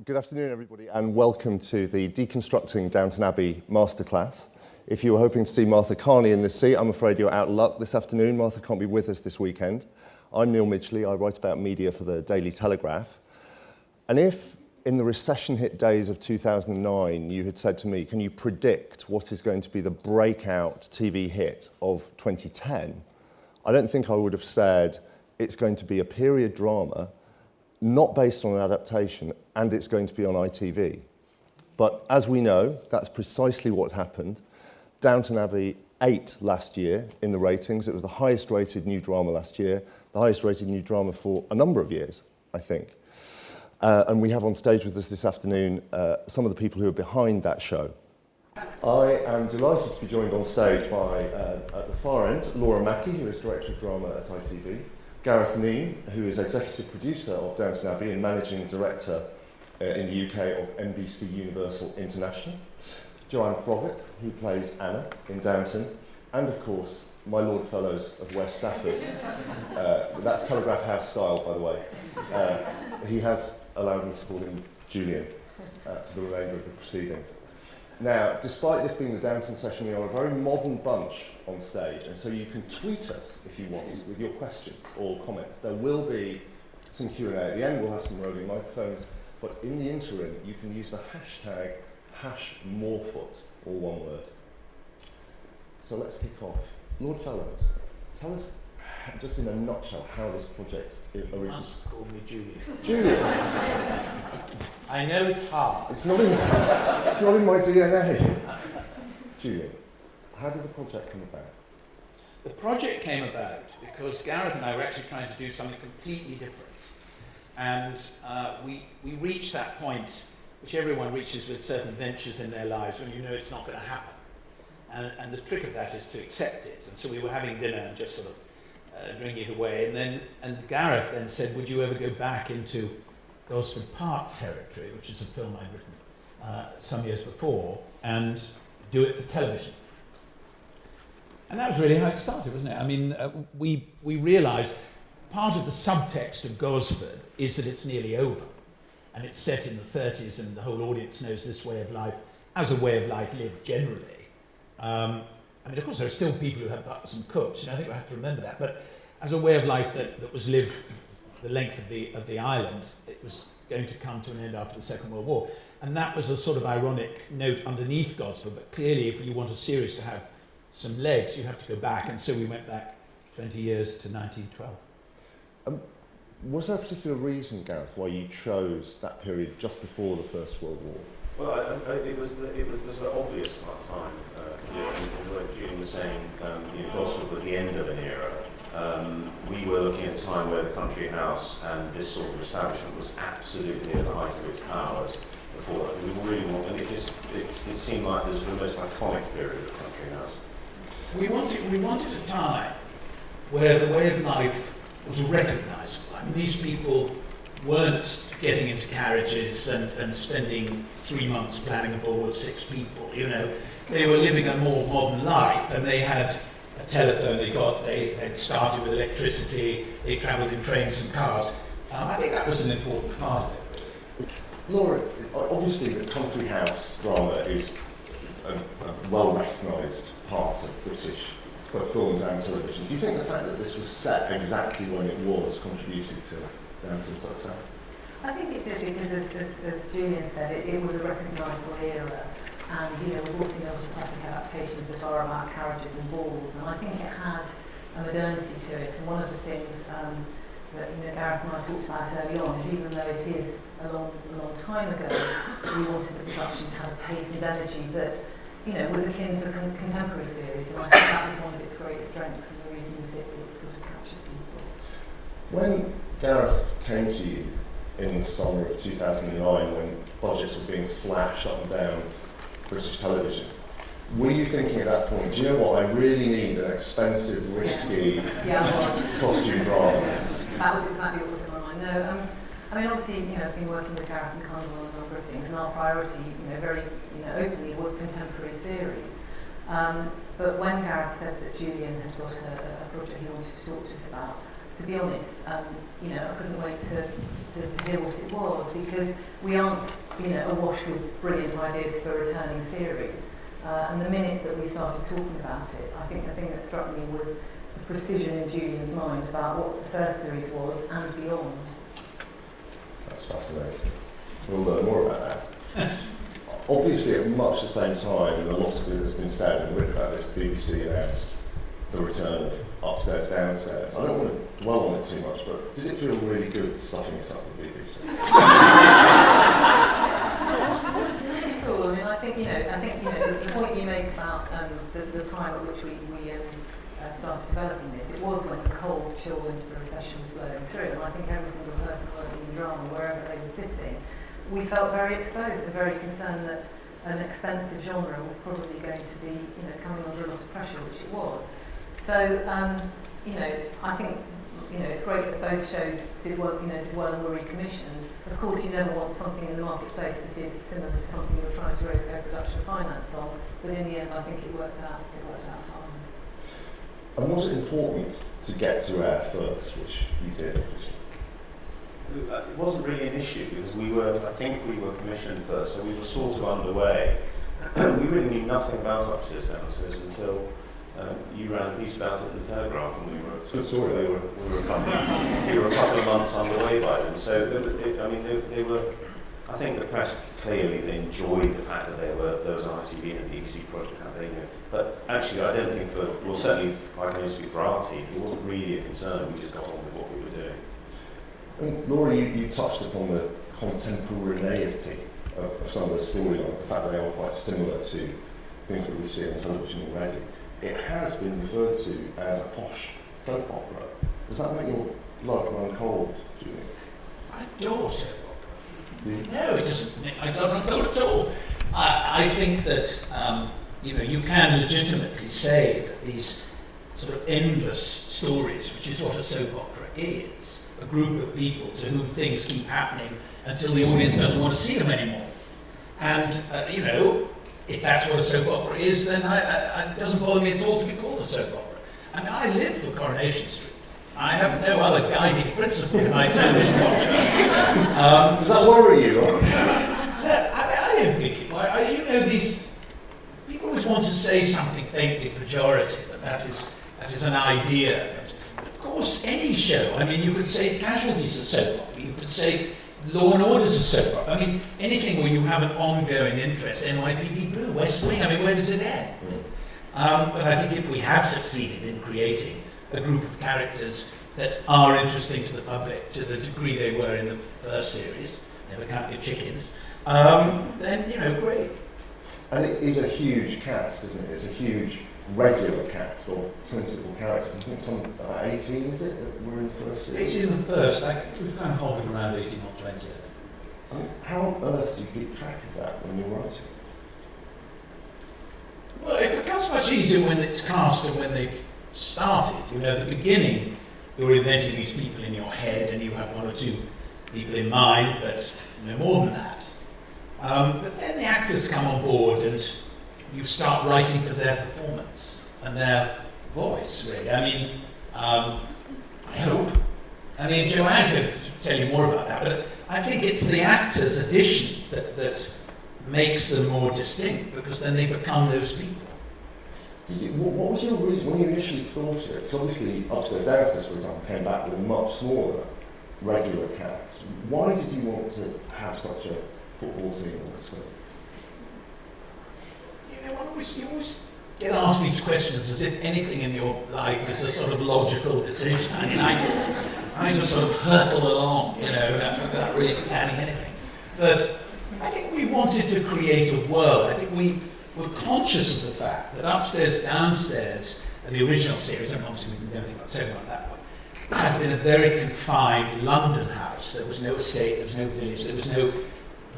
Good afternoon, everybody, and welcome to the Deconstructing Downton Abbey Masterclass. If you were hoping to see Martha Carney in this seat, I'm afraid you're out of luck this afternoon. Martha can't be with us this weekend. I'm Neil Midgley. I write about media for the Daily Telegraph. And if, in the recession-hit days of 2009, you had said to me, can you predict what is going to be the breakout TV hit of 2010, I don't think I would have said it's going to be a period drama, not based on an adaptation, and it's going to be on ITV. But as we know, that's precisely what happened. Downton Abbey 8 last year in the ratings. It was the highest rated new drama last year, the highest rated new drama for a number of years, I think. And we have on stage with us this afternoon some of the people who are behind that show. I am delighted to be joined on stage by, at the far end, Laura Mackie, who is Director of Drama at ITV, Gareth Neame, who is Executive Producer of Downton Abbey and Managing Director in the UK of NBC Universal International, Joanne Froggatt, who plays Anna in Downton, and of course, my Lord Fellows of West Stafford. That's Telegraph House style, by the way. He has allowed me to call him Julian for the remainder of the proceedings. Now, despite this being the Downton session, we are a very modern bunch on stage, and so you can tweet us if you want with your questions or comments. There will be some Q&A at the end. We'll have some roving microphones, but in the interim, you can use the hashtag #morefoot, all one word. So let's kick off. Lord Fellows, tell us, just in a nutshell, how this project originated. You must call me Julian. Julian? I know it's hard. It's not in my DNA. Julian, how did the project come about? The project came about because Gareth and I were actually trying to do something completely different. And we reached that point, which everyone reaches with certain ventures in their lives, when you know it's not going to happen. And the trick of that is to accept it. And so we were having dinner and just sort of drinking it away. And Gareth then said, would you ever go back into Gosford Park territory, which is a film I'd written some years before, and do it for television? And that was really how it started, wasn't it? I mean, we realised part of the subtext of Gosford is that it's nearly over. And it's set in the 30s, and the whole audience knows this way of life as a way of life lived generally. I mean, of course, there are still people who have butlers and cooks, and I think we have to remember that. But as a way of life that was lived the length of the island, it was going to come to an end after the Second World War. And that was a sort of ironic note underneath Gosford. But clearly, if you want a series to have some legs, you have to go back. And so we went back 20 years to 1912. Was there a particular reason, Gareth, why you chose that period just before the First World War? Well, it was the sort of obvious time. Like Julian was saying, Gosford was the end of an era. We were looking at a time where the country house and this sort of establishment was absolutely at the height of its powers before that. We really wanted, and it seemed like this was the most iconic period of country house. We wanted a time where the way of life was recognisable. I mean, these people weren't getting into carriages and spending 3 months planning a ball with 6 people, you know. They were living a more modern life, and they had a telephone they had started with electricity, they travelled in trains and cars. I think that was an important part of it. Laura, obviously the country house drama is a well-recognised part of British both films and television. Do you think the fact that this was set exactly when it was contributed to Downton's success? I think it did because, as Julian said, it was a recognisable era. And we've all seen other classic adaptations that are about carriages and balls, and I think it had a modernity to it. And one of the things that Gareth and I talked about early on is, even though it is a long time ago, we wanted the production to have a pace and energy that was akin to a contemporary series, and I think that was one of its great strengths and the reason that it sort of captured people. When Gareth came to you in the summer of 2009, when budgets were being slashed up and down British television, were you thinking at that point, do you know what, I really need an expensive, risky costume drama? That was exactly what was in my mind. No, I mean, obviously, I've been working with Gareth and Condell on a number of things, and our priority, very openly, was contemporary series. But when Gareth said that Julian had got a project he wanted to talk to us about, to be honest, you know, I couldn't wait to hear what it was, because we aren't, you know, awash with brilliant ideas for a returning series. And the minute that we started talking about it, I think the thing that struck me was the precision in Julian's mind about what the first series was and beyond. That's fascinating. We'll learn more about that. Obviously, at much the same time, and a lot of it has been said and written about this, the BBC announced the return of Upstairs, Downstairs. I don't want to dwell on it too much, but did it feel really good stuffing it up with the BBC? Not at all. I mean, I think the point you make about the time at which we started developing this, it was when the cold chill winter recession was blowing through, and I think every single person working in drama, wherever they were sitting, we felt very exposed and very concerned that an expensive genre was probably going to be, you know, coming under a lot of pressure, which it was. So, you know, I think, you know, it's great that both shows did well and were recommissioned. Of course, you never want something in the marketplace that is similar to something you're trying to raise co-production finance on. But in the end, I think it worked out fine. And was it important to get to air first, which you did, obviously? It wasn't really an issue because I think we were commissioned first, so we were sort of underway. We really knew nothing about Upstairs, Downstairs until you ran a piece about it in the Telegraph, and we were a couple of months underway by then. So they were. I think the press clearly they enjoyed the fact that there was an ITV and a BBC project happening. But actually, I don't think certainly I can only speak for our team. It wasn't really a concern. We just got on with what we were doing. And Laura, you touched upon the contemporaneity of some of the storylines, the fact that they are quite similar to things that we see on television already. It has been referred to as a posh soap opera. Does that make your blood run cold, Julian? I adore soap opera. No, it doesn't make my blood run cold at all. I think that you know, you can legitimately say that these sort of endless stories, which is what a soap opera is, a group of people to whom things keep happening until the audience doesn't want to see them anymore. And, you know, if that's what a soap opera is, then it doesn't bother me at all to be called a soap opera. I mean, I live for Coronation Street. I have no other guiding principle in my television watching. Does that worry you? I don't think it worries. You know, these people always want to say something faintly pejorative, and that is an idea. Of course, any show. I mean, you could say Casualties a soap opera. You could say Law and Order's a soap opera. I mean, anything where you have an ongoing interest, NYPD Blue, West Wing, I mean, where does it end? But I think if we have succeeded in creating a group of characters that are interesting to the public to the degree they were in the first series, never count your chickens, then, you know, great. And it is a huge cast, isn't it? It's a huge regular cast of principal characters. I think some about 18, is it, that were in the first series? 18 in the first, we've kind of hovered around 18 or 20. How on earth do you keep track of that when you're writing? Well, it becomes much easier when it's cast and when they've started. You know, at the beginning, you're inventing these people in your head and you have one or two people in mind, but no more than that. But then the actors come on board and you start writing for their performance and their voice, really. I mean, I hope. I mean, Joanne could tell you more about that, but I think it's the actor's addition that makes them more distinct, because then they become those people. What was your reason when you initially thought it? Because obviously Upstairs, Downstairs, for example, came back with a much smaller regular cast. Why did you want to have such a football team on the screen? You know, you always get asked these questions as if anything in your life is a sort of logical decision. I mean, I just sort of hurtle along, you know, without really planning anything. But I think we wanted to create a world. I think we were conscious of the fact that Upstairs, Downstairs, the original series, and obviously we didn't know anything about cinema at that point, had been a very confined London house. There was no estate, there was no village, there was no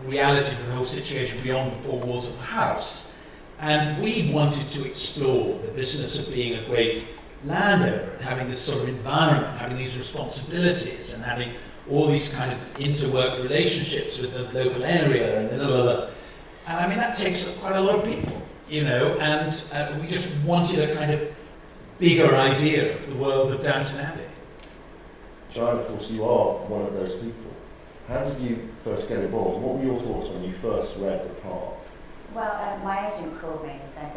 reality to the whole situation beyond the four walls of the house. And we wanted to explore the business of being a great landowner and having this sort of environment, having these responsibilities and having all these kind of interworked relationships with the local area and the And I mean, that takes quite a lot of people, you know, and we just wanted a kind of bigger idea of the world of Downton Abbey. Joanne, of course, you are one of those people. How did you first get involved? What were your thoughts when you first read the part? Well, my agent called me and said,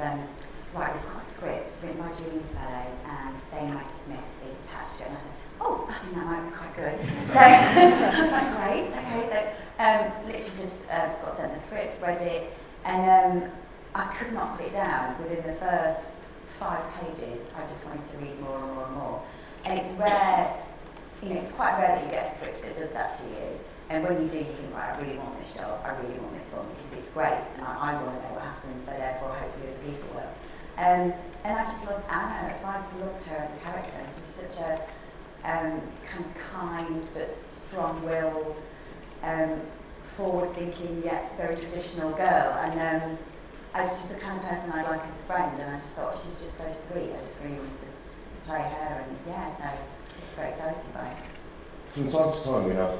right, we've got a script, it's written by Julian Fellows, and Dame Maggie Smith is attached to it. And I said, oh, I think that might be quite good. So I was like, great, okay. So literally just got sent the script, read it, and I could not put it down. Within the first 5 pages, I just wanted to read more and more and more. And it's rare, it's quite rare that you get a script that does that to you. And when you do, you think, right, I really want this job, I really want this one, because it's great, and I want to know what happens, so therefore hopefully other people will. And I just loved Anna, that's why I just loved her as a character. She's such a kind of kind but strong-willed, forward-thinking yet very traditional girl. And I was just the kind of person I'd like as a friend, and I just thought she's just so sweet. I just really wanted to play her, and yeah, so I was so excited by it. From time to time we have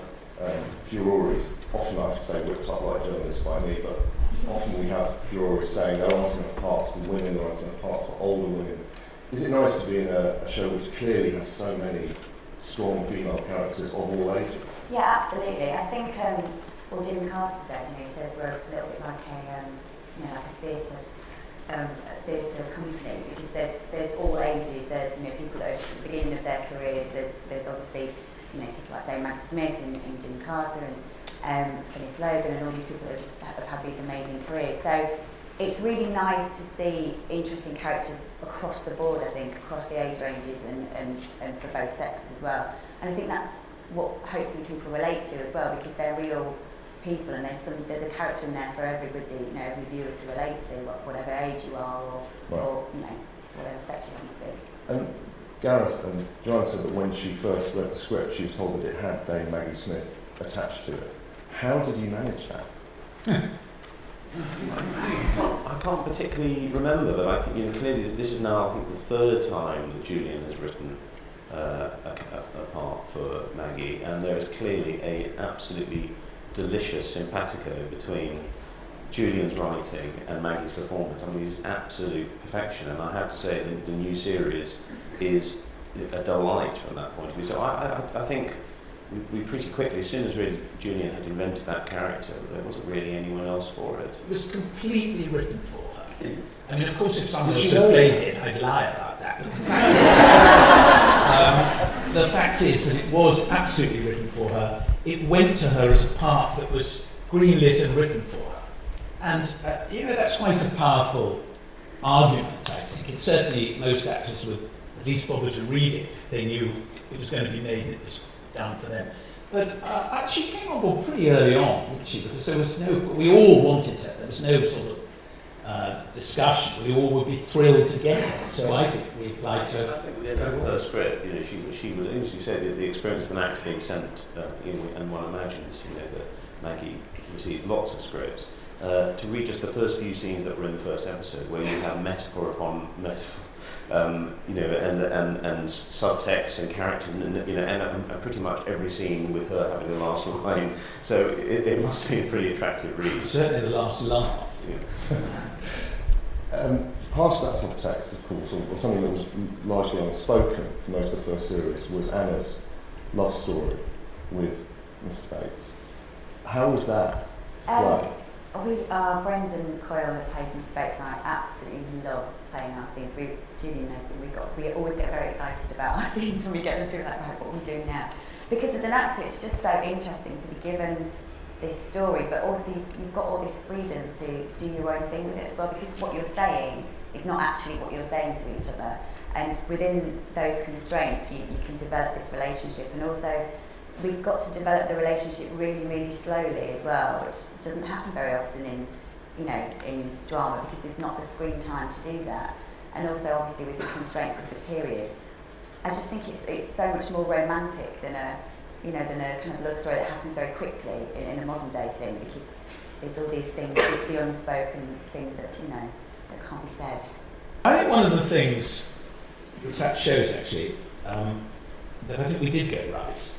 furores, often I have to say whipped up like journalists by me, but often we have furores saying there aren't enough parts for women, there aren't enough parts for older women. Is it nice to be in a show which clearly has so many strong female characters of all ages? Yeah, absolutely. I think what Jim Carter says, he says we're a little bit like a theatre company, because there's all ages. There's people that are just at the beginning of their careers. There's obviously people like Dame Maggie Smith and Jim Carter and Phyllis Logan and all these people that just have had these amazing careers. So it's really nice to see interesting characters across the board, I think, across the age ranges and for both sexes as well. And I think that's what hopefully people relate to as well, because they're real people, and there's a character in there for everybody, every viewer to relate to, whatever age you are or whatever sex you want to be. And Gareth and Joanne said that when she first read the script, she was told that it had Dame Maggie Smith attached to it. How did you manage that? I can't particularly remember, but I think clearly this is now, I think, the 3rd time that Julian has written a part for Maggie, and there is clearly an absolutely delicious simpatico between Julian's writing and Maggie's performance. I mean, it's absolute perfection, and I have to say that the new series is a delight from that point of view. So I think we pretty quickly, as soon as really Julian had invented that character, there wasn't really anyone else for it. It was completely written for her. I mean, of course, if someone else had played it, I'd lie about that. But the fact is that it was absolutely written for her. It went to her as a part that was greenlit and written for her. And, that's quite a powerful argument, I think. It's certainly, most actors would at least bother to read it if they knew it was going to be made and it was down for them. But she came on board pretty early on, didn't she? Because we all wanted her. There was no sort of discussion. We all would be thrilled to get her. So I think we'd like to. I think within that first script, she would, as you said, the experience of an actor being sent, and one imagines, that Maggie received lots of scripts. To read just the first few scenes that were in the first episode, where you have metaphor upon metaphor, and subtext and characters, and pretty much every scene with her having the last line. So it must be a pretty attractive read. Certainly the last laugh. Yeah. Part of that subtext, of course, or something that was largely unspoken for most of the first series, was Anna's love story with Mr. Bates. How was that play? Brendan Coyle, that plays Mr. Bates, and I absolutely love playing our scenes. Julian knows that we always get very excited about our scenes when we get them through, like, right, what are we doing now? Because as an actor, it's just so interesting to be given this story, but also you've got all this freedom to do your own thing with it as well, because what you're saying is not actually what you're saying to each other. And within those constraints, you can develop this relationship, and also we've got to develop the relationship really, really slowly as well, which doesn't happen very often in drama, because there's not the screen time to do that. And also, obviously, with the constraints of the period, I just think it's so much more romantic than a kind of love story that happens very quickly in a modern day thing, because there's all these things, the unspoken things that that can't be said. I think one of the things which that shows actually that I think we did get right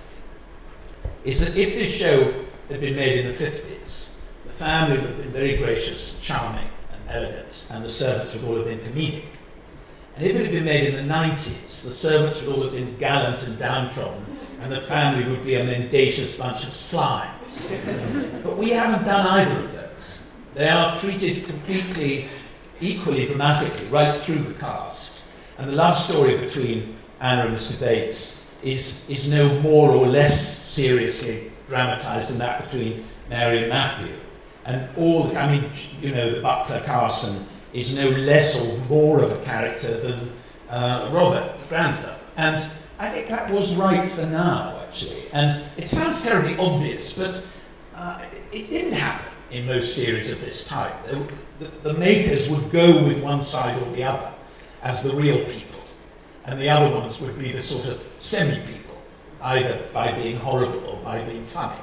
is that if this show had been made in the 50s, the family would have been very gracious, charming and elegant, and the servants would all have been comedic. And if it had been made in the 90s, the servants would all have been gallant and downtrodden, and the family would be a mendacious bunch of slimes. But we haven't done either of those. They are treated completely equally dramatically right through the cast. And the love story between Anna and Mr. Bates is no more or less seriously dramatised than that between Mary and Matthew. And the butler Carson is no less or more of a character than Robert, the grandfather. And I think that was right for now, actually. And it sounds terribly obvious, but it didn't happen in most series of this type. The makers would go with one side or the other as the real people, and the other ones would be the sort of semi-people, either by being horrible or by being funny.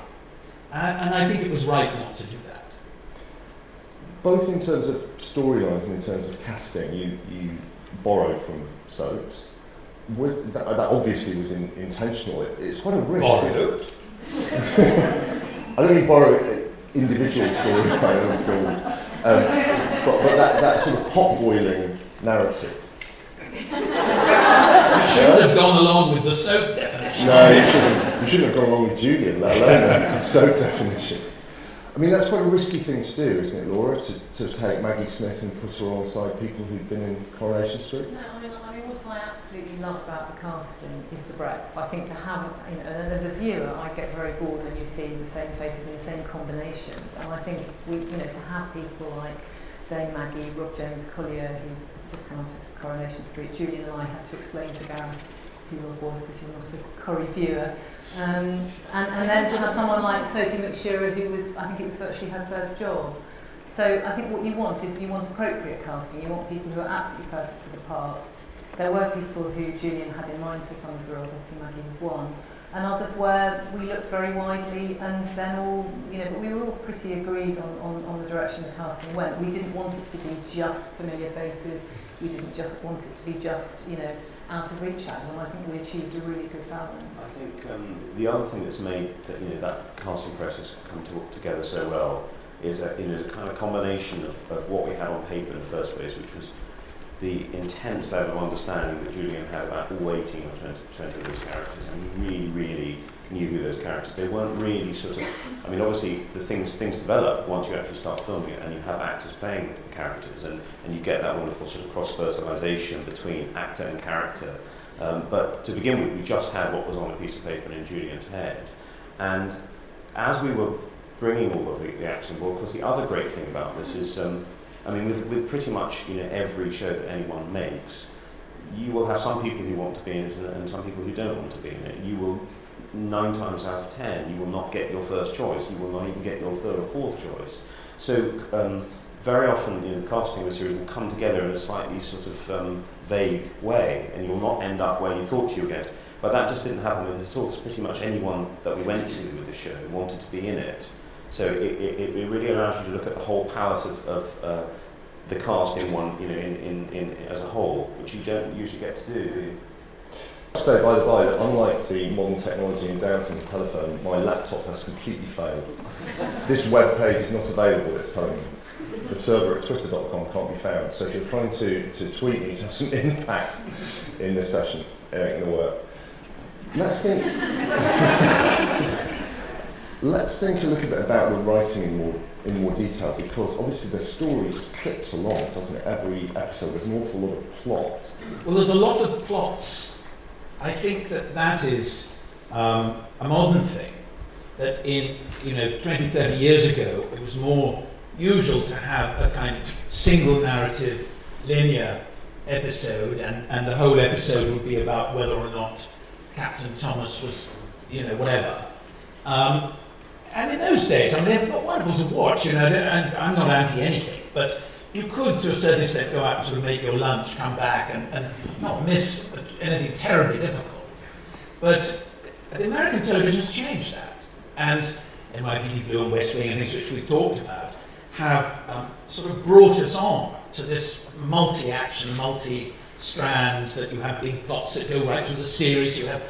And I think it was right not to do that. Both in terms of storylines and in terms of casting, you borrowed from soaps. That obviously was intentional. It's quite a risk. Borrowed? I don't mean borrow individual storylines, but that sort of pot-boiling narrative. You shouldn't have gone along with the soap definition. No, you shouldn't have gone along with Julian, let alone the soap definition. I mean, that's quite a risky thing to do, isn't it, Laura? To take Maggie Smith and put her alongside people who've been in Coronation Street? No, I mean, what I absolutely love about the casting is the breadth. I think to have, and as a viewer, I get very bored when you see the same faces and the same combinations. And I think to have people like Dame Maggie, Rob James Collier, who just come out of Coronation Street, Julian and I had to explain to Gareth who Rob was because you're not a Corrie viewer. And then to have someone like Sophie McShearer, who was, I think it was virtually her first job. So I think what you want is you want appropriate casting. You want people who are absolutely perfect for the part. There were people who Julian had in mind for some of the roles, obviously Maggie was one, and others where we looked very widely and then all, but we were all pretty agreed on the direction the casting went. We didn't want it to be just familiar faces. We didn't just want it to be just, out of reach actors, and I think we achieved a really good balance. I think the other thing that's made that, that casting process come together so well is that, a kind of combination of what we had on paper in the first place, which was the intense level of understanding that Julian had about all 18 or 20% of those characters, and he really, really knew who those characters. They weren't really sort of, obviously the things develop once you actually start filming it and you have actors playing the characters, and you get that wonderful sort of cross-fertilisation between actor and character. But to begin with, we just had what was on a piece of paper in Julian's head. And as we were bringing all of the actors on board, of course the other great thing about this is, with pretty much every show that anyone makes, you will have some people who want to be in it and some people who don't want to be in it. You will, 9 times out of 10, you will not get your first choice. You will not even get your third or fourth choice. So very often, the casting of a series will come together in a slightly sort of vague way, and you'll not end up where you thought you would get. But that just didn't happen with it at all. It's pretty much anyone that we went to with the show wanted to be in it. So it really allows you to look at the whole palace of the cast in one, in as a whole, which you don't usually get to do you? So, by the by, that unlike the modern technology in Downton telephone, my laptop has completely failed. This web page is not available this time. The server at twitter.com can't be found. So if you're trying to tweet me to have some impact in this session, it ain't going to work. Let's think a little bit about the writing in more detail, because obviously the story just clips along, doesn't it? Every episode, there's an awful lot of plot. Well, there's a lot of plots. I think that is a modern thing. That in 20, 30 years ago, it was more usual to have a kind of single narrative, linear episode, and the whole episode would be about whether or not Captain Thomas was, whatever. And in those days, they're wonderful to watch, and I'm not anti anything, but you could, to a certain extent, go out and sort of make your lunch, come back, and not miss anything terribly difficult. But the American television has changed that, and NYPD Blue and West Wing and things which we've talked about have sort of brought us on to this multi-action, multi-strand, that you have big plots that go right through the series, you have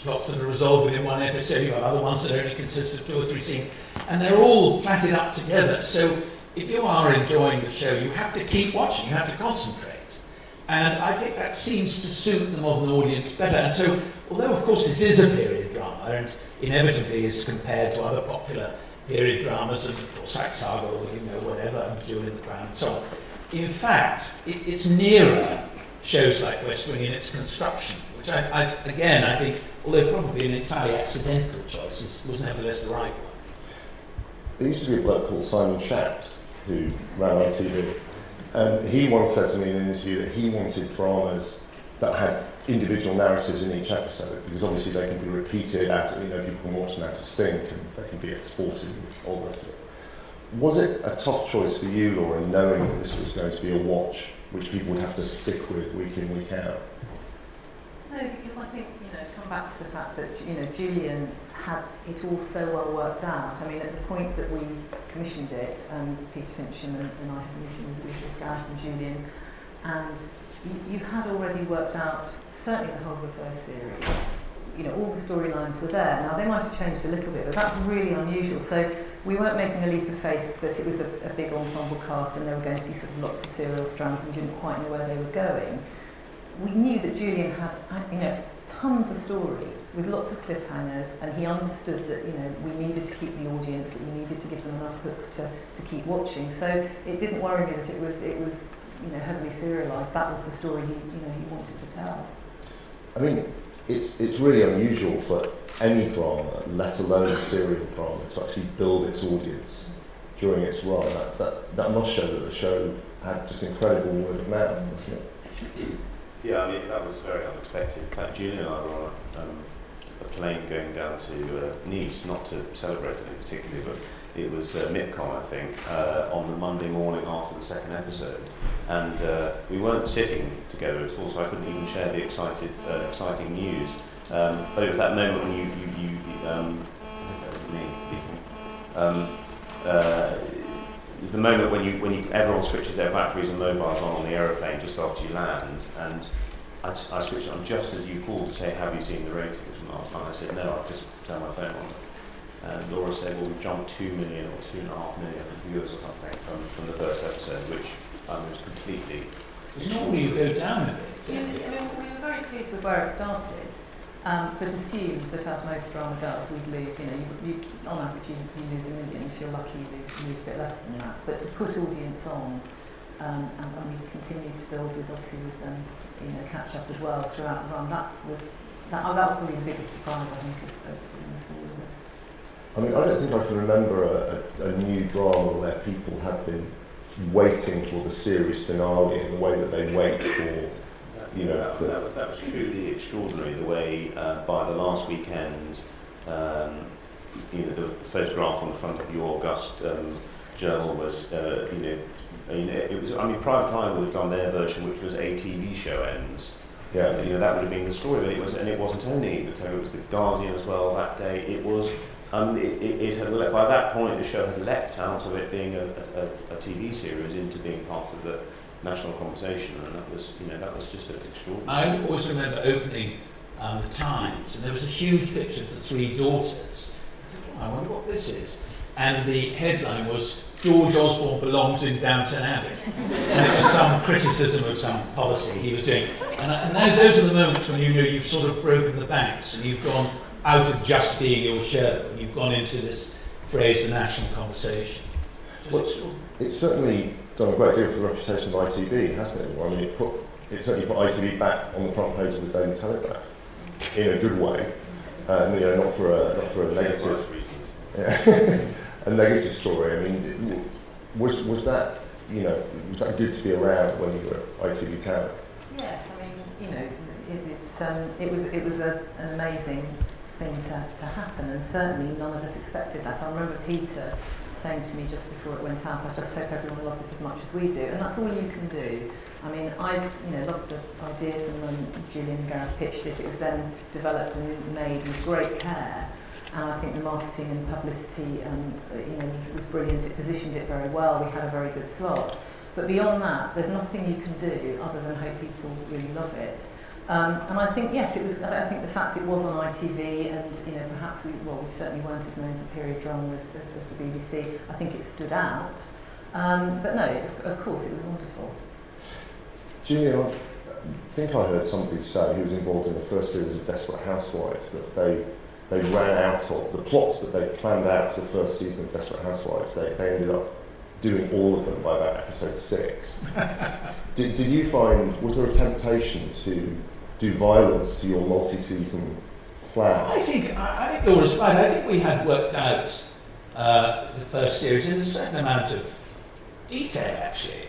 plots that are resolved within one episode, you have other ones that only consist of 2 or 3 scenes, and they're all plaited up together. So if you are enjoying the show, you have to keep watching, you have to concentrate. And I think that seems to suit the modern audience better. And so, although of course this is a period drama, and inevitably is compared to other popular period dramas, and of course like Saga or whatever, Jewel in the Crown and so on, in fact, it's nearer shows like West Wing in its construction, which I think, although probably an entirely accidental choice, was nevertheless the right one. There used to be a bloke called Simon Shapps who ran ITV, and he once said to me in an interview that he wanted dramas that had individual narratives in each episode, because obviously they can be repeated out, people can watch them out of sync and they can be exported and all the rest of it. Was it a tough choice for you, Laura, knowing that this was going to be a watch which people would have to stick with week in, week out? No, because I think, come back to the fact that, Julian had it all so well worked out. I mean, at the point that we commissioned it, Peter Fincham and I had a meeting with Gareth and Julian, and you had already worked out, certainly the whole of the first series, all the storylines were there. Now, they might have changed a little bit, but that's really unusual. So we weren't making a leap of faith that it was a big ensemble cast and there were going to be sort of lots of serial strands and we didn't quite know where they were going. We knew that Julian had, tons of story with lots of cliffhangers, and he understood that, we needed to keep the audience, that we needed to give them enough hooks to keep watching. So it didn't worry me that it was heavily serialised. That was the story he wanted to tell. I mean, it's really unusual for any drama, let alone a serial drama, to actually build its audience during its run. That must show that the show had just incredible word of mouth, wasn't it? Yeah, I mean, that was very unexpected. In fact, Julian and I were on a plane going down to Nice, not to celebrate anything particularly, but it was MIPCOM, I think, on the Monday morning after the second episode. And we weren't sitting together at all, so I couldn't even share the exciting news. But it was that moment when I think that was me. It's the moment when everyone switches their Blackberries and mobiles on the aeroplane just after you land, and I switched it on just as you called to say, have you seen the ratings from last night? I said, no, I've just turned my phone on. And Laura said, well, we've jumped 2 million or 2.5 million viewers or something from the first episode, which was completely... Because normally you go down a bit. We were very pleased with where it started. But assume that, as most drama does, we'd lose, you on average you lose 1 million. If you're lucky, you lose a bit less than that. But to put audience on, and we continued to build with catch up as well throughout the run. That was probably the biggest surprise, I think, of all of us. I mean, I don't think I can remember a new drama where people have been waiting for the series finale in the way that they wait for. That was truly extraordinary. The way by the last weekend, the photograph on the front of your August journal was, it was. I mean, Private Eye would have done their version, which was a TV show ends. Yeah. That would have been the story. But it wasn't only the It was the Guardian as well that day. It was. It had by that point the show had leapt out of it being a TV series into being part of the national conversation, and that was just extraordinary. I always remember opening the Times, and there was a huge picture of the three daughters. I wonder what this is. And the headline was, George Osborne belongs in Downton Abbey. And it was some criticism of some policy he was doing. And now those are the moments when you've sort of broken the banks, and you've gone out of just being your show, and you've gone into this phrase, the national conversation. It's certainly done a great deal for the reputation of ITV, hasn't it? Well, I mean, it certainly put ITV back on the front page of the Daily Telegraph in a good way, not for a negative, a negative story. I mean, was that good to be around when you were at ITV Tower? Yes, I mean, it was an amazing thing to happen, and certainly none of us expected that. I remember Peter saying to me just before it went out, I just hope everyone loves it as much as we do, and that's all you can do. I mean, I loved the idea from when Julian and Gareth pitched it. It was then developed and made with great care, and I think the marketing and publicity was brilliant. It positioned it very well. We had a very good slot, but beyond that, there's nothing you can do other than hope people really love it. And I think, yes, it was. I think the fact it was on ITV, and perhaps we certainly weren't as known for period drama as the BBC. I think it stood out. But no, of course, it was wonderful. Julian, think I heard somebody say who was involved in the first series of Desperate Housewives that they ran out of the plots that they planned out for the first season of Desperate Housewives. They ended up doing all of them by about episode 6. Did you find, was there a temptation to do violence to your multi-season plan? I think Laura's right. I think we had worked out the first series in a certain amount of detail, actually.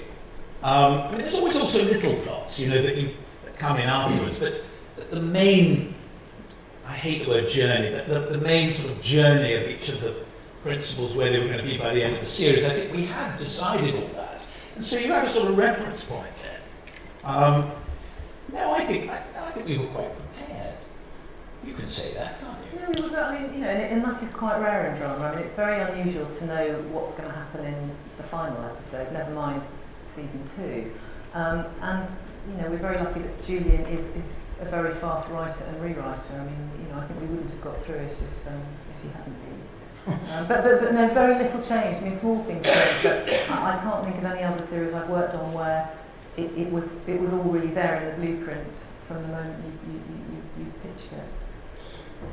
I mean, there's always also little plots, that come in afterwards, but the main, I hate the word journey, but the main sort of journey of each of the principles where they were going to be by the end of the series, I think we had decided all that. And so you have a sort of reference point there. No, I think we were quite prepared. You can say that, can't you? No, I mean, and that is quite rare in drama. I mean, it's very unusual to know what's going to happen in the final episode, never mind season 2. And, we're very lucky that Julian is a very fast writer and rewriter. I mean, I think we wouldn't have got through it if he hadn't been. But no, very little change. I mean, small things change, but I can't think of any other series I've worked on where it was all really there in the blueprint from the moment you pitched it.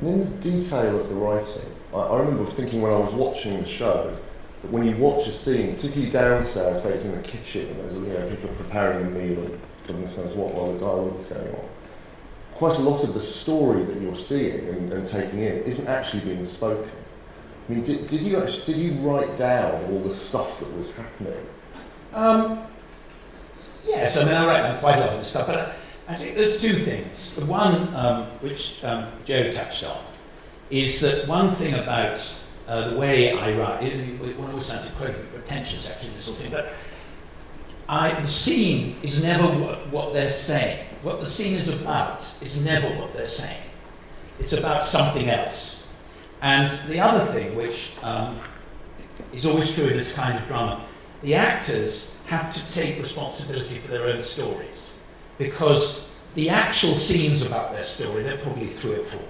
And in the detail of the writing, I remember thinking when I was watching the show that when you watch a scene, particularly downstairs, say it's in the kitchen, and there's people preparing a meal and goodness knows what while the dialogue is going on, quite a lot of the story that you're seeing and taking in isn't actually being spoken. I mean, did you write down all the stuff that was happening? Yes, I mean, I write down quite a lot of this stuff, but I think there's two things. The one, which Joe touched on, is that one thing about the way I write, it always sounds incredibly pretentious, actually, this sort of thing, but the scene is never what they're saying. What the scene is about is never what they're saying. It's about something else. And the other thing, which is always true in this kind of drama, the actors have to take responsibility for their own stories, because the actual scenes about their story, they're probably 3 or 4,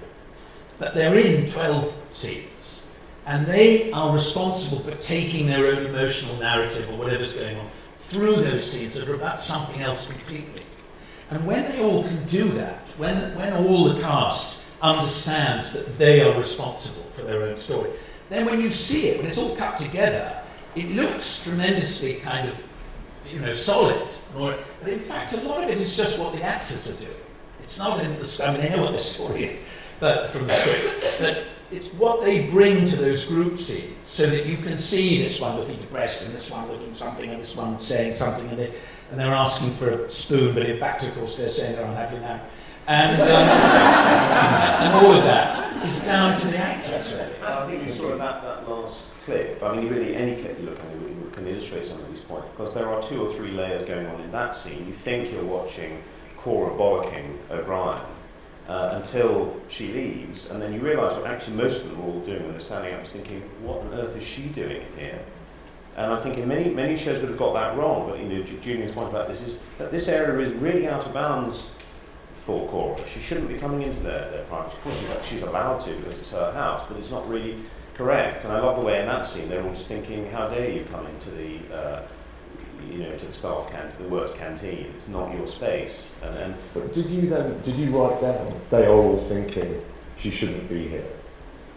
but they're in 12 scenes, and they are responsible for taking their own emotional narrative or whatever's going on through those scenes that are about something else completely. And when they all can do that, when all the cast understands that they are responsible for their own story, then when you see it, when it's all cut together, it looks tremendously kind of, solid. But in fact, a lot of it is just what the actors are doing. It's not in the script. I mean, they know what the story is, but from the script. But it's what they bring to those group scenes, so that you can see this one looking depressed, and this one looking something, and this one saying something, and they're asking for a spoon, but in fact, of course, they're saying they're unhappy now. And, and all of that is down to the actors, really. I think you saw that last clip. I mean, really, any clip you look at can illustrate some of these points, because there are 2 or 3 layers going on in that scene. You think you're watching Cora bollocking O'Brien until she leaves, and then you realise what actually most of them are all doing when they're standing up is thinking, what on earth is she doing here? And I think in many shows would have got that wrong, but Julian's point about this is that this area is really out of bounds for Cora. She shouldn't be coming into their private. Of course she's allowed to because it's her house, but it's not really correct. And I love the way in that scene they're all just thinking, how dare you come into the to the staff canteen, the works canteen. It's not your space. But did you write down they are all thinking she shouldn't be here?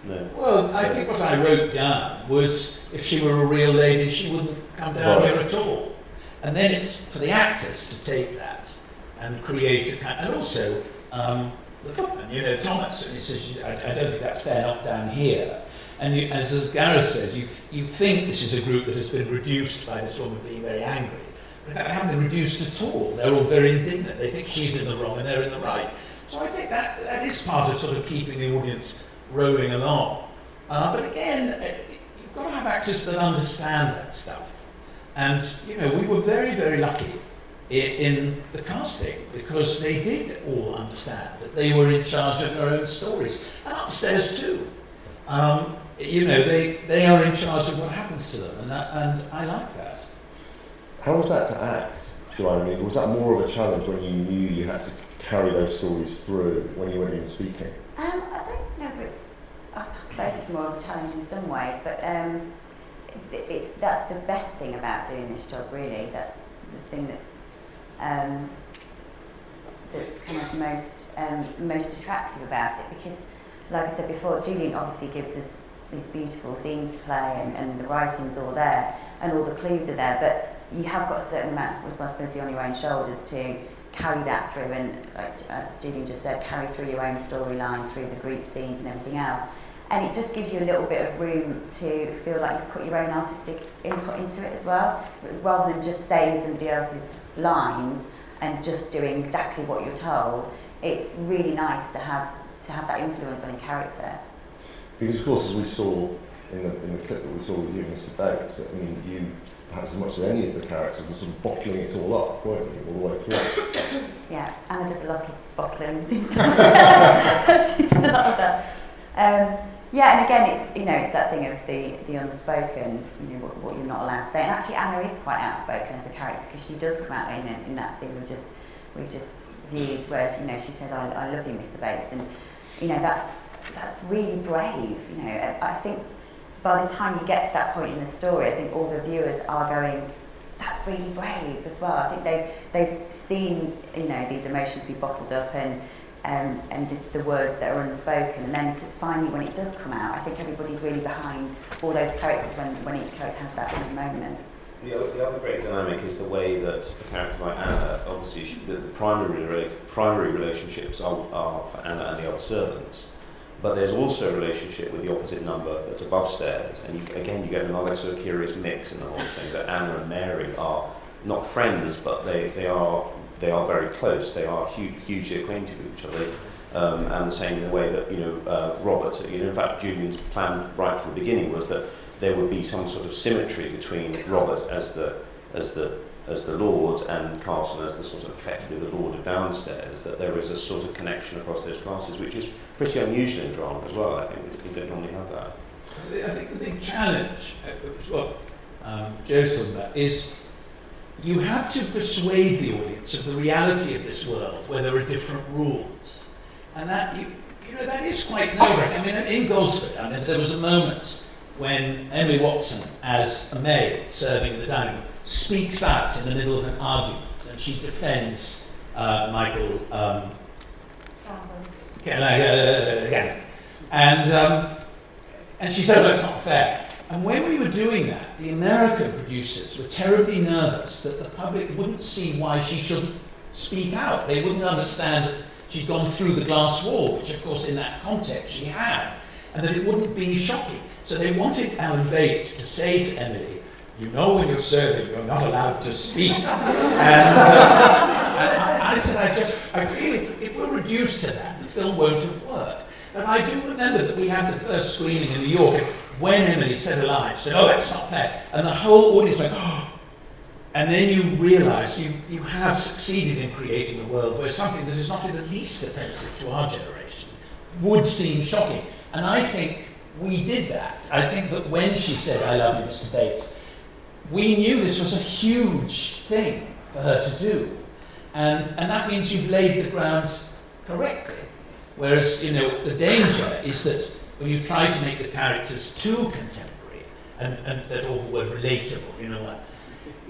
No. Well, I think what I wrote down was if she were a real lady, she wouldn't come down here at all. And then it's for the actors to take that and create a kind, and also the footman, Thomas, he says, I don't think that's fair, not down here. And as Gareth says, you think this is a group that has been reduced by this woman being very angry, but in fact they haven't been reduced at all. They're all very indignant. They think she's in the wrong and they're in the right. So I think that is part of sort of keeping the audience rolling along. But again, you've got to have actors that understand that stuff. And, we were very, very lucky in the casting, because they did all understand that they were in charge of their own stories, and upstairs too. They are in charge of what happens to them, and I like that. How was that to act, Joanne? I mean, was that more of a challenge when you knew you had to carry those stories through when you weren't even speaking? I don't know if it's, I suppose it's more of a challenge in some ways, but that's the best thing about doing this job, really. That's the thing that's, that's kind of most attractive about it, because, like I said before, Julian obviously gives us these beautiful scenes to play, and the writing's all there, and all the clues are there, but you have got a certain amount of responsibility on your own shoulders to carry that through, and like Julian just said, carry through your own storyline, through the group scenes and everything else. And it just gives you a little bit of room to feel like you've put your own artistic input into it as well, rather than just saying somebody else's lines and just doing exactly what you're told. It's really nice to have that influence on your character. Because of course, as we saw in the clip that we saw with you, Mr. Bates, I mean, you, perhaps as much as any of the characters, were sort of bottling it all up, weren't you, all the way through? Yeah, Anna does a lot of bottling things like that. She's a lot of that. Yeah, and again, it's that thing of the unspoken, what you're not allowed to say. And actually, Anna is quite outspoken as a character, because she does come out in that scene we've just viewed, where she says, "I love you, Mr. Bates," and that's really brave. I think by the time you get to that point in the story, I think all the viewers are going, "That's really brave" as well. I think they've seen these emotions be bottled up and the words that are unspoken, and then to finally, when it does come out, I think everybody's really behind all those characters when each character has that kind of moment. The other great dynamic is the way that a character like Anna, obviously the primary relationships are for Anna and the other servants, but there's also a relationship with the opposite number that's above stairs, and you get another sort of curious mix in the whole thing, that Anna and Mary are not friends, but they are very close. They are hugely acquainted with each other, and the same in the way that Robert. In fact, Julian's plan right from the beginning was that there would be some sort of symmetry between Robert as the Lord and Carson as the sort of effectively the Lord of downstairs. That there is a sort of connection across those classes, which is pretty unusual in drama as well. I think you don't normally have that. I think the big challenge, what Joe's talking about, is you have to persuade the audience of the reality of this world where there are different rules, and that that is quite nerve-wracking. I mean, in Gosford, there was a moment when Emily Watson, as a maid serving in the dining room, speaks out in the middle of an argument, and she defends Michael again, and she said, "That's not fair." And when we were doing that, the American producers were terribly nervous that the public wouldn't see why she shouldn't speak out. They wouldn't understand that she'd gone through the glass wall, which of course in that context she had, and that it wouldn't be shocking. So they wanted Alan Bates to say to Emily, when you're serving, you're not allowed to speak. And I said, I feel if we're reduced to that, the film won't have worked. But I do remember that we had the first screening in New York, and when Emily said a line, she said, "Oh, that's not fair." And the whole audience went, "Oh." And then you realise you have succeeded in creating a world where something that is not in the least offensive to our generation would seem shocking. And I think we did that. I think that when she said, "I love you, Mr. Bates," we knew this was a huge thing for her to do. And that means you've laid the ground correctly. Whereas, the danger is that when you try to make the characters too contemporary, and that awful word relatable,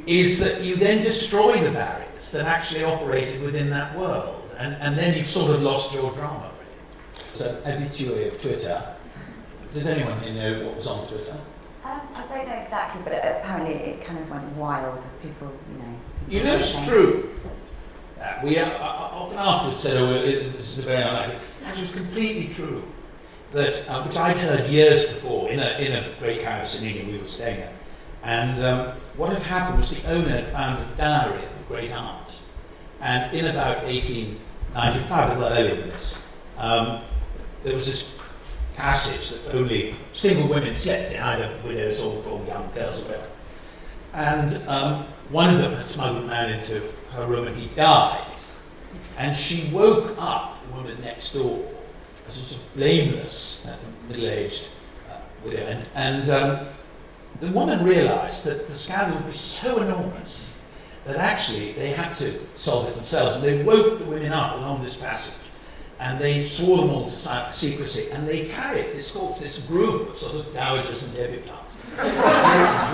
is that you then destroy the barriers that actually operated within that world. And then you've sort of lost your drama, really. So, habitué of Twitter. Does anyone here know what was on Twitter? I don't know exactly, but apparently it kind of went wild. People, It's true. We often afterwards said, this is very unlikely. It was completely true. That which I'd heard years before in a great house in England we were staying at. And what had happened was the owner had found a diary of a great aunt. And in about 1895, a little earlier than this, there was this passage that only single women slept in, either widows or young girls or whatever. And one of them had smuggled a man into her room and he died. And she woke up the woman next door, a sort of blameless, middle-aged widow. And the woman realised that the scandal would be so enormous that actually they had to solve it themselves. And they woke the women up along this passage. And they swore them all to secrecy. And they carried this group of sort of dowagers and debutantes. They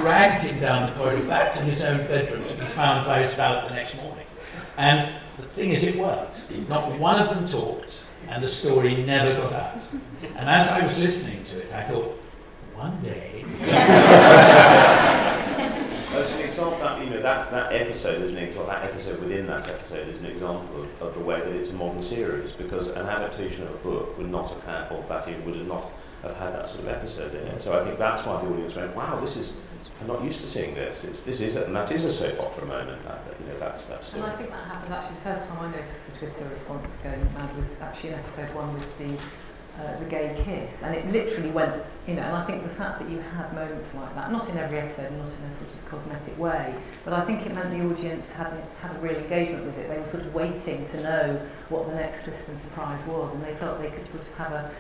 dragged him down the corridor back to his own bedroom to be found by his valet the next morning. And the thing is, it worked. Not one of them talked, and the story never got out. And as I was listening to it, I thought, one day. As an example, that episode is an example. That episode within that episode is an example of the way that it's a modern series, because an adaptation of a book would not have had, or that it would not have had that sort of episode in it. So I think that's why the audience went, "Wow, I'm not used to seeing this. And that is a soap opera moment. That's And I think that happened actually the first time I noticed the Twitter response going mad was actually in episode 1 with the gay kiss, and it literally went, and I think the fact that you had moments like that, not in every episode, not in a sort of cosmetic way, but I think it meant the audience had a real engagement with it. They were sort of waiting to know what the next twist and surprise was, and they felt they could sort of have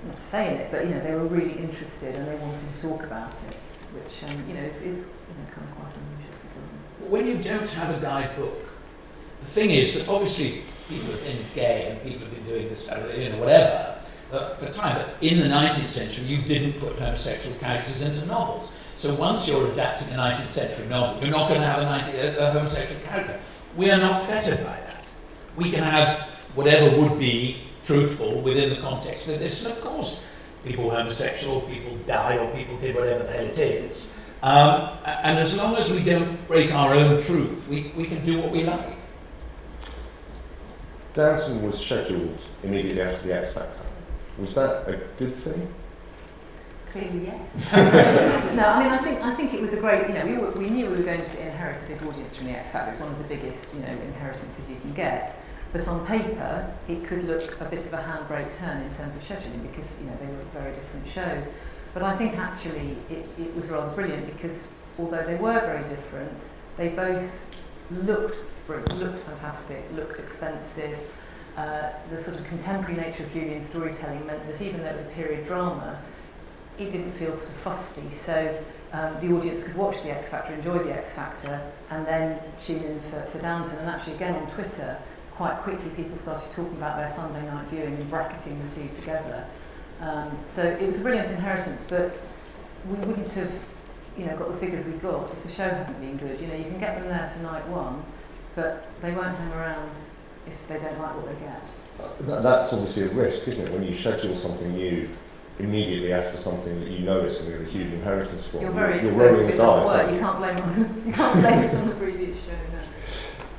not to say in it, but they were really interested and they wanted to talk about it, which is kind of quite unusual for them. When you don't have a guidebook, the thing is that obviously people have been gay and people have been doing this, whatever, for time, but in the 19th century you didn't put homosexual characters into novels. So once you're adapting a 19th century novel, you're not going to have a homosexual character. We are not fettered by that. We can have whatever would be truthful within the context of this, and of course people were homosexual, people died, or people did whatever the hell it is. And as long as we don't break our own truth, we can do what we like. Downton was scheduled immediately after the X Factor. Was that a good thing? Clearly, yes. No, I think it was a great. We knew we were going to inherit a big audience from the X Factor. It's one of the biggest, inheritances you can get. But on paper, it could look a bit of a handbrake turn in terms of scheduling because they were very different shows. But I think actually it was rather brilliant because although they were very different, they both looked fantastic, looked expensive. The sort of contemporary nature of Julian storytelling meant that even though it was a period drama, it didn't feel sort of fusty. So the audience could watch the X Factor, enjoy the X Factor, and then tune in for Downton. And actually, again on Twitter, quite quickly people started talking about their Sunday night viewing and bracketing the two together. So it was a brilliant inheritance, but we wouldn't have got the figures we got if the show hadn't been good. You can get them there for night one, but they won't hang around if they don't like what they get. That's obviously a risk, isn't it? When you schedule something new immediately after something that you know is going to be a huge inheritance for. You're very exposed if it doesn't work. You can't blame it on the previous show. No.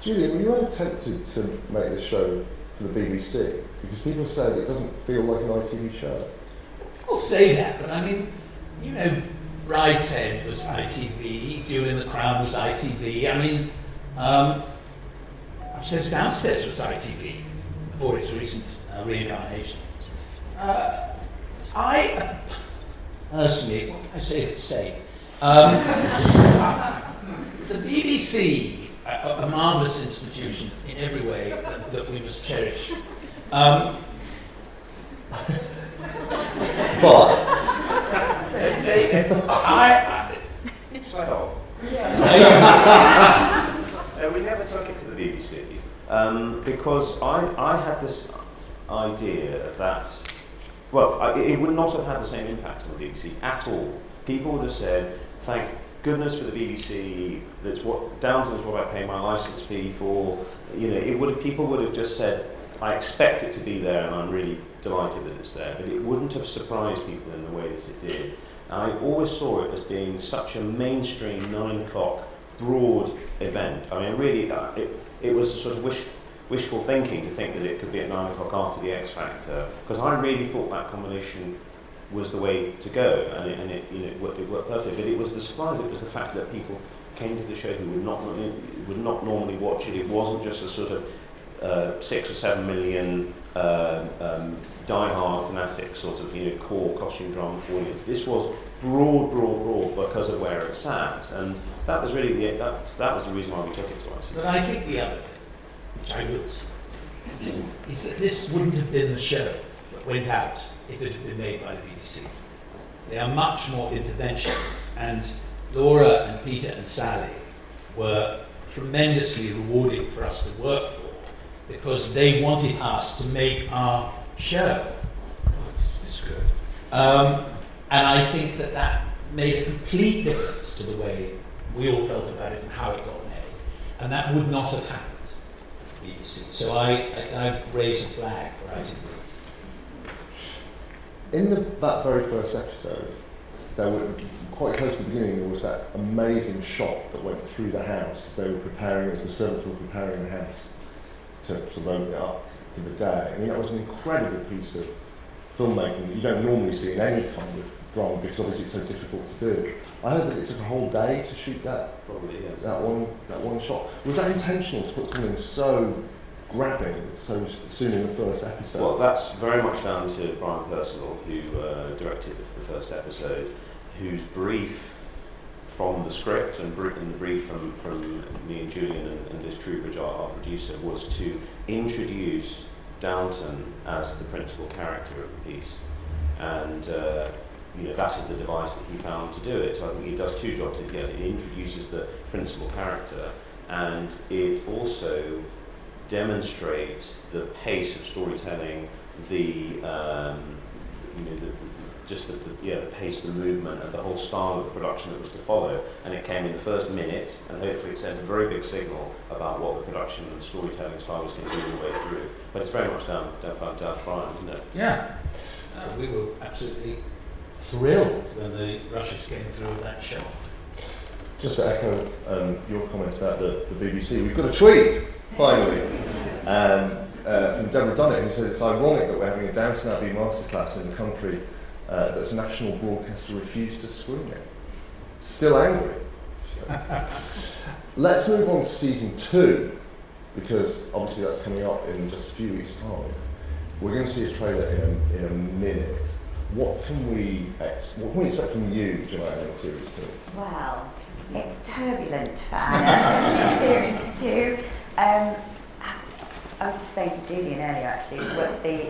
Julia, were you ever tempted to make this show for the BBC? Because people say it doesn't feel like an ITV show. I'll say that, but Brideshead was ITV, Jewel in the Crown was ITV. Upstairs Downstairs was ITV before its recent reincarnation. I personally, I say it's safe. The BBC, a marvellous institution in every way that we must cherish. But Shall I help? We never took it to the BBC because I had this idea that, it would not have had the same impact on the BBC at all. People would have said, thank goodness for the BBC, that's what Downton's what I pay my licence fee for. People would have just said, I expect it to be there and I'm really delighted that it's there, but it wouldn't have surprised people in the way that it did. I always saw it as being such a mainstream 9 o'clock broad event. Really, it was sort of wishful thinking to think that it could be at 9 o'clock after the X Factor, because I really thought that combination was the way to go, and it worked perfectly. But it was the surprise. It was the fact that people came to the show who would not normally watch it. It wasn't just a sort of 6 or 7 million die-hard fanatic sort of core costume drama audience. This was broad because of where it sat, and that was really that was the reason why we took it twice. But I think the other thing, which I will say, is that this wouldn't have been the show that went out if it had been made by the BBC. They are much more interventionist, and Laura and Peter and Sally were tremendously rewarding for us to work for, because they wanted us to make our show. It's good. And I think that made a complete difference to the way we all felt about it and how it got made. And that would not have happened BBC. So I raised a flag for Edinburgh. In that very first episode, there were, quite close to the beginning, there was that amazing shot that went through the house as they were preparing, as the servants were preparing the house to sort of open it up for the day. I mean, that was an incredible piece of filmmaking that you don't normally see in any kind of drama, because obviously it's so difficult to do. I heard that it took a whole day to shoot that. Probably, yes. That one shot. Was that intentional to put something so grabbing so soon in the first episode? Well, that's very much down to Brian Percival, who directed the first episode, whose brief from the script and the brief from me and Julian and Liz Troubridge, our producer, was to introduce Downton as the principal character of the piece. And that is the device that he found to do it. So I think he does two jobs. It introduces the principal character, and it also demonstrates the pace of storytelling, the pace, the movement, and the whole style of the production that was to follow. And it came in the first minute, and hopefully it sent a very big signal about what the production and storytelling style was going to do all the way through. But it's very much down to Brian, isn't it? Yeah. We were absolutely thrilled when the rushes came through with that shot. Just to echo your comment about the BBC, we've got a tweet, finally, from Deborah Dunnett, who says it's ironic that we're having a Downton Abbey masterclass in a country that's national broadcaster refused to screen it. Still angry. So. Let's move on to season 2, because obviously that's coming up in just a few weeks' time. We're going to see a trailer in a minute. What can we expect from you, Joanna, in series 2? Well, it's turbulent for Anna, series 2. I was just saying to Julian earlier, actually,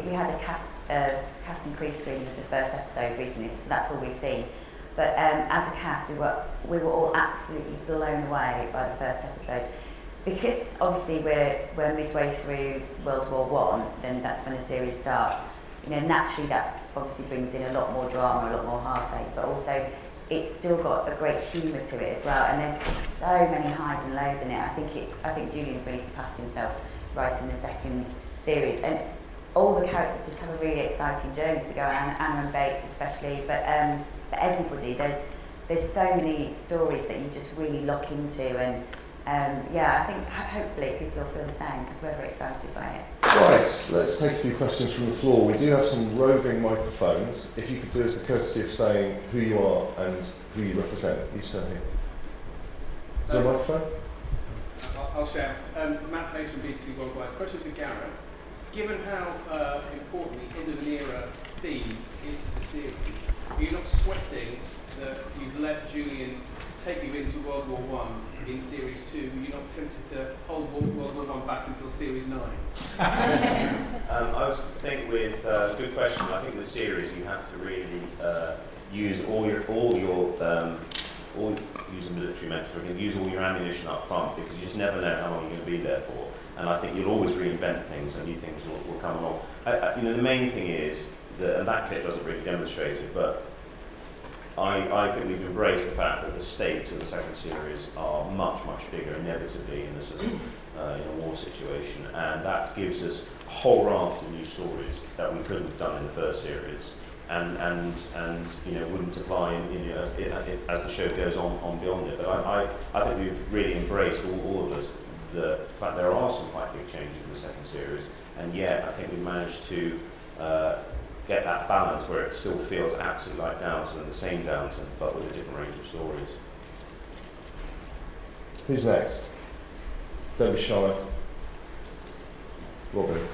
we had a cast and crew screening of the first episode recently, so that's all we've seen. But as a cast, we were all absolutely blown away by the first episode. Because obviously we're midway through World War I, then that's when the series starts. Naturally that obviously brings in a lot more drama, a lot more heartache, but also it's still got a great humour to it as well. And there's just so many highs and lows in it. I think Julian's really surpassed himself writing the second series, and all the characters just have a really exciting journey to go on. Anna and Bates especially, but everybody. There's so many stories that you just really lock into, and I think hopefully people will feel the same, because we're very excited by it. Right, let's take a few questions from the floor. We do have some roving microphones. If you could do us the courtesy of saying who you are and who you represent. You stand here. Is there a microphone? I'll share. Matt Hayes from BBC Worldwide. Question for Gareth. Given how important the end of an era theme is to the series, are you not sweating that you've let Julian take you into World War I in series 2? Are you not tempted to hold World War I back until series 9? I was thinking good question. I think the series you have to really use use a military metaphor, and use all your ammunition up front, because you just never know how long you're going to be there for. And I think you'll always reinvent things, and new things will come along. The main thing is and that clip doesn't really demonstrate it, but I think we've embraced the fact that the stakes of the second series are much, much bigger, inevitably, in a sort of in a war situation, and that gives us a whole raft of new stories that we couldn't have done in the first series, and wouldn't apply as the show goes on beyond it. But I think we've really embraced, all of us, the fact there are some quite big changes in the second series, and yet I think we've managed to get that balance where it still feels absolutely like Downton, the same Downton, but with a different range of stories. Who's next? Don't be shy. Robin.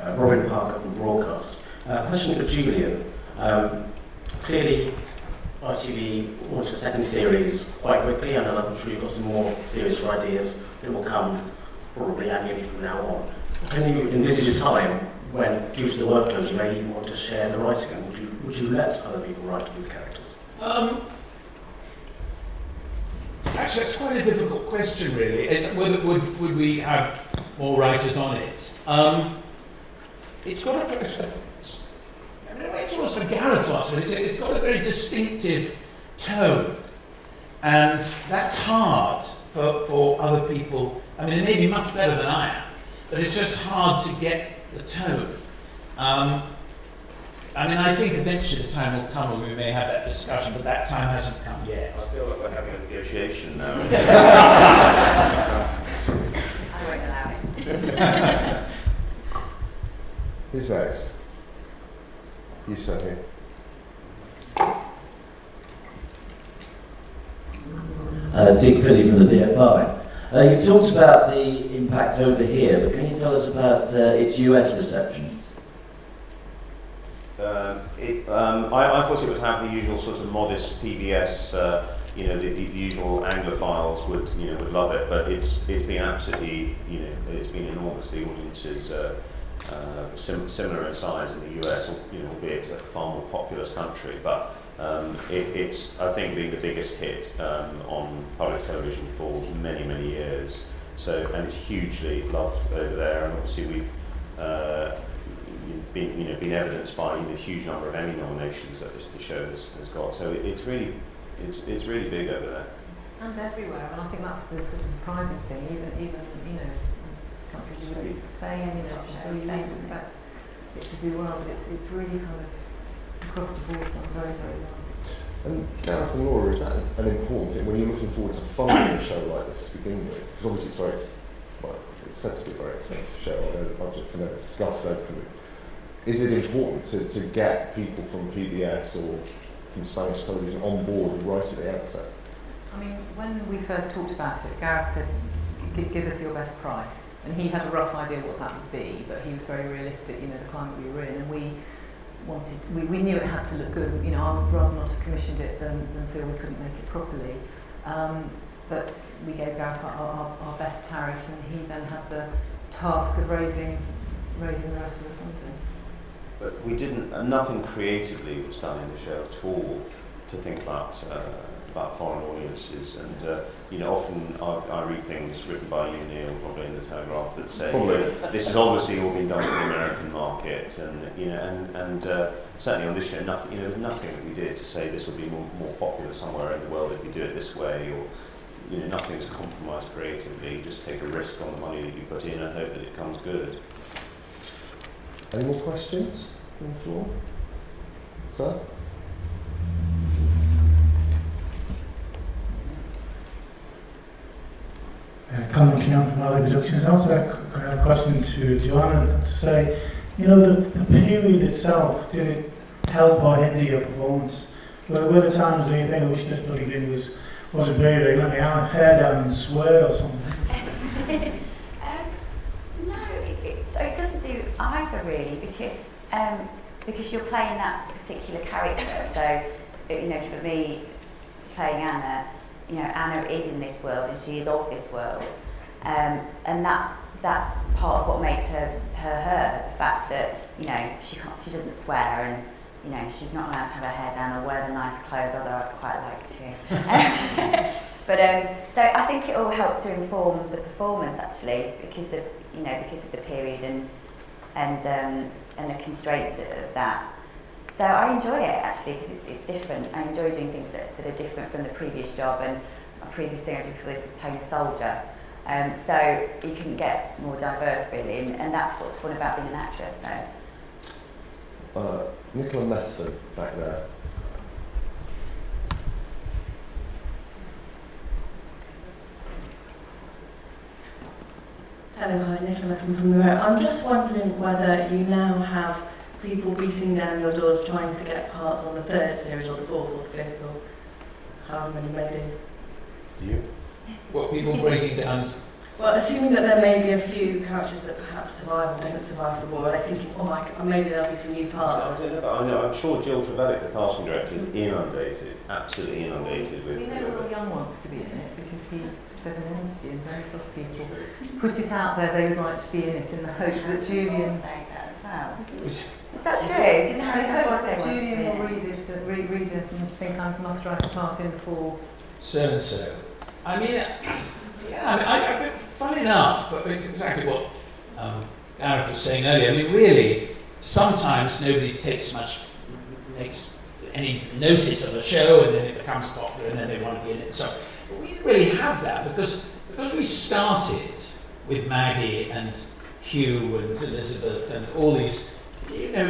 Robin Parker from Broadcast. Question for Julian. Clearly, ITV launched a second series quite quickly, and I'm sure you've got some more series for ideas that will come probably annually from now on. Can you envisage a time when, due to the workload, you may even want to share the writing, and would you let other people write these characters? Actually, it's quite a difficult question, really. It's whether would we have more writers on it? It's got it's almost for Gareth to answer. It's got a very distinctive tone. And that's hard for other people. I mean, they may be much better than I am, but it's just hard to get the tone. I mean, I think eventually the time will come when we may have that discussion, but that time hasn't come yet. I feel like we're having a negotiation now. I won't allow it. Who's next? You sat here. Dick Philly from the BFI. You talked about the impact over here, but can you tell us about its US reception? I thought it would have the usual sort of modest PBS, the usual Anglophiles would love it, but it's been absolutely, it's been enormous. The audiences similar in size in the US, albeit a far more populous country, but it's, I think, been the biggest hit on public television for many, many years. So, and it's hugely loved over there, and obviously we've been evidenced by a huge number of Emmy nominations that the show has got. So it's really big over there. And everywhere, and I think that's the sort of surprising thing. Even countries you would say, you expect it to do well, but it's really kind of across the board done very, very well. And Gareth and Laura, is that an important thing when you're looking forward to funding a show like this to begin with? Because obviously it's said to be a very expensive show, I know the budget's never discussed openly. Is it important to get people from PBS or from Spanish television on board right at the outset? I mean, when we first talked about it, Gareth said, give us your best price. And he had a rough idea what that would be, but he was very realistic, the climate we were in, and we knew it had to look good. I would rather not have commissioned it than feel we couldn't make it properly. But we gave Gareth our best tariff, and he then had the task of raising the rest of the funding. But we nothing creatively was done in the show at all to think about foreign audiences. And often I read things written by you, Neil, probably in the Telegraph, that say this has obviously all been done for the American market, and certainly on this show, nothing that we did to say this will be more popular somewhere in the world if we do it this way, or nothing's compromised creatively. You just take a risk on the money that you put in and hope that it comes good. Any more questions on the floor? Sir? Colin Keown from Valley Productions. I also have a question to Joanna to say, the period itself, did it help or hinder your performance? Were there times when you think, I wish this bloody thing wasn't period, let me hair down and swear or something? No, it doesn't do either really, because you're playing that particular character. So, for me, playing Anna, Anna is in this world and she is of this world, and that's part of what makes her. The fact that she doesn't swear, and she's not allowed to have her hair down or wear the nice clothes, although I'd quite like to. But so I think it all helps to inform the performance actually, because of the period and the constraints of that. So I enjoy it actually because it's different. I enjoy doing things that are different from the previous job, and a previous thing I did before this was playing a soldier. So you can get more diverse really, and that's what's fun about being an actress. So. Nicola Methven back there. Hello, hi, Nicola Methven from the Row. I'm just wondering whether you now have people beating down your doors trying to get parts on the third series or the fourth or the fifth or however many may do. Do you? What, people breaking down? Well, assuming that there may be a few characters that perhaps survive or don't survive the war, are they thinking, maybe there'll be some new parts? I don't know, I'm sure Jill Trevelyan, the casting director, is inundated, absolutely inundated with. We know Will Young wants to be in it because he said in an interview, and very soft people put it out there they would like to be in it in the hope that Julian. Saying that as well. Is that true? Didn't Harrison Ford say once Julian will read it and think I must write a part in for so and so. I mean, funny enough, but exactly what Gareth was saying earlier. I mean, really, sometimes nobody makes any notice of a show, and then it becomes popular, and then they want to be in it. So we didn't really have that because we started with Maggie and Hugh and Elizabeth and all these, you know,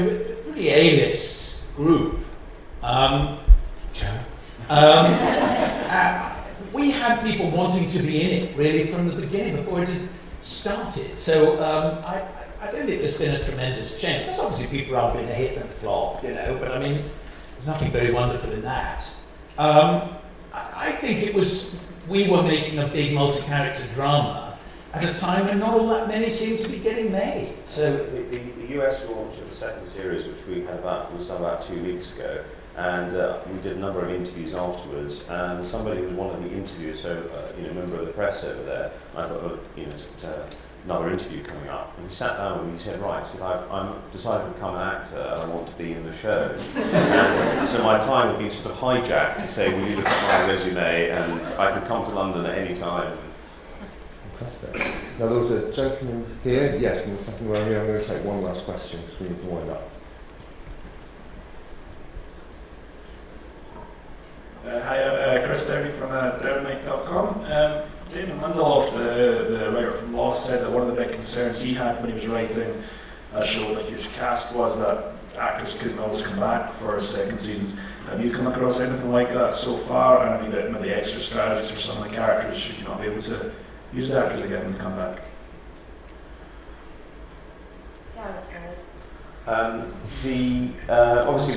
really A-list group. We had people wanting to be in it really from the beginning before it had started. So I don't think there's been a tremendous change. There's obviously people who have been a hit and a flop, you know, but I mean, there's nothing very wonderful in that. I think it was, we were making a big multi-character drama at a time when not all that many seemed to be getting made. So the US launch of the second series, which we had about 2 weeks ago, and we did a number of interviews afterwards, and somebody who was one of the interviewers, so a member of the press over there, I thought, oh, another interview coming up, and he sat down with me and he said, right, so I've decided to become an actor and I want to be in the show. And so my time would be sort of hijacked to say, will you look at my resume and I can come to London at any time. Fantastic. Now there was a gentleman here, yes, in the second row here. I'm going to take one last question because we need to wind up. Hi, I'm Chris Downey from downmike.com. Damon Lindelof, the writer from Lost, said that one of the big concerns he had when he was writing a show with a huge cast was that actors couldn't always come back for second seasons. Have you come across anything like that so far? And I mean, maybe extra strategies for some of the characters should you not be able to use the actors again and come back? Obviously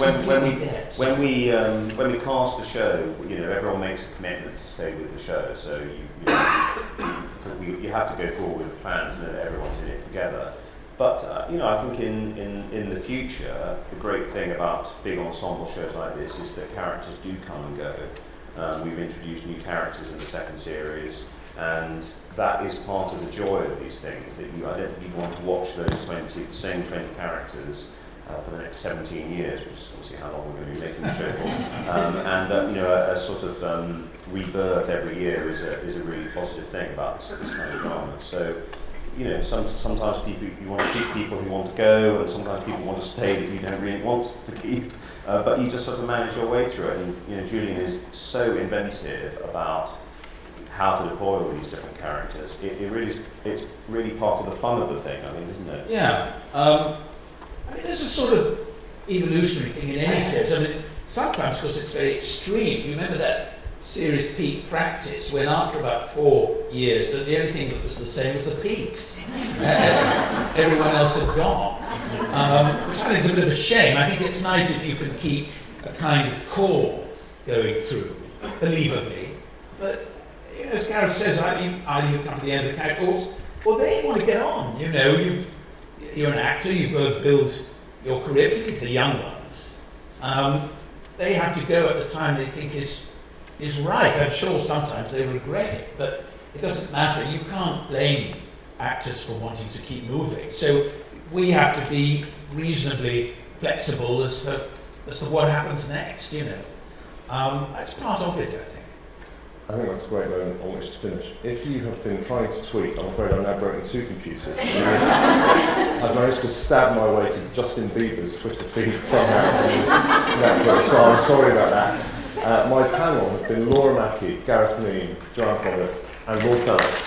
when we cast the show, everyone makes a commitment to stay with the show. So you have to go forward with a plan to know that everyone's in it together. But I think in the future, the great thing about big ensemble shows like this is that characters do come and go. We've introduced new characters in the second series, and that is part of the joy of these things, that I don't think you want to watch the same 20 characters for the next 17 years, which is obviously how long we're going to be making the show for. And a sort of rebirth every year is a really positive thing about this kind of drama. So, sometimes you want to keep people who want to go, and sometimes people want to stay that you don't really want to keep. But you just sort of manage your way through it. And Julian is so inventive about how to deploy all these different characters. It's really part of the fun of the thing, I mean, isn't it? Yeah. I mean, there's a sort of evolutionary thing in any series. I mean, sometimes because it's very extreme. You remember that series Peak Practice, when after about 4 years, the only thing that was the same was the peaks. Everyone else had gone. Which I think is a bit of a shame. I think it's nice if you can keep a kind of core going through, believably. But as Gareth says, either you come to the end of the character, or they want to get on. You're an actor, you've got to build your career, particularly the young ones. They have to go at the time they think is right. I'm sure sometimes they regret it, but it doesn't matter. You can't blame actors for wanting to keep moving. So we have to be reasonably flexible as to what happens next. That's part of it, I think. I think that's a great moment on which to finish. If you have been trying to tweet, I'm afraid I've now broken 2 computers. I've managed to stab my way to Justin Bieber's Twitter feed somehow on this network, so I'm sorry about that. My panel have been Laura Mackey, Gareth Neame, Joanne Foggett, and Lord Fellows.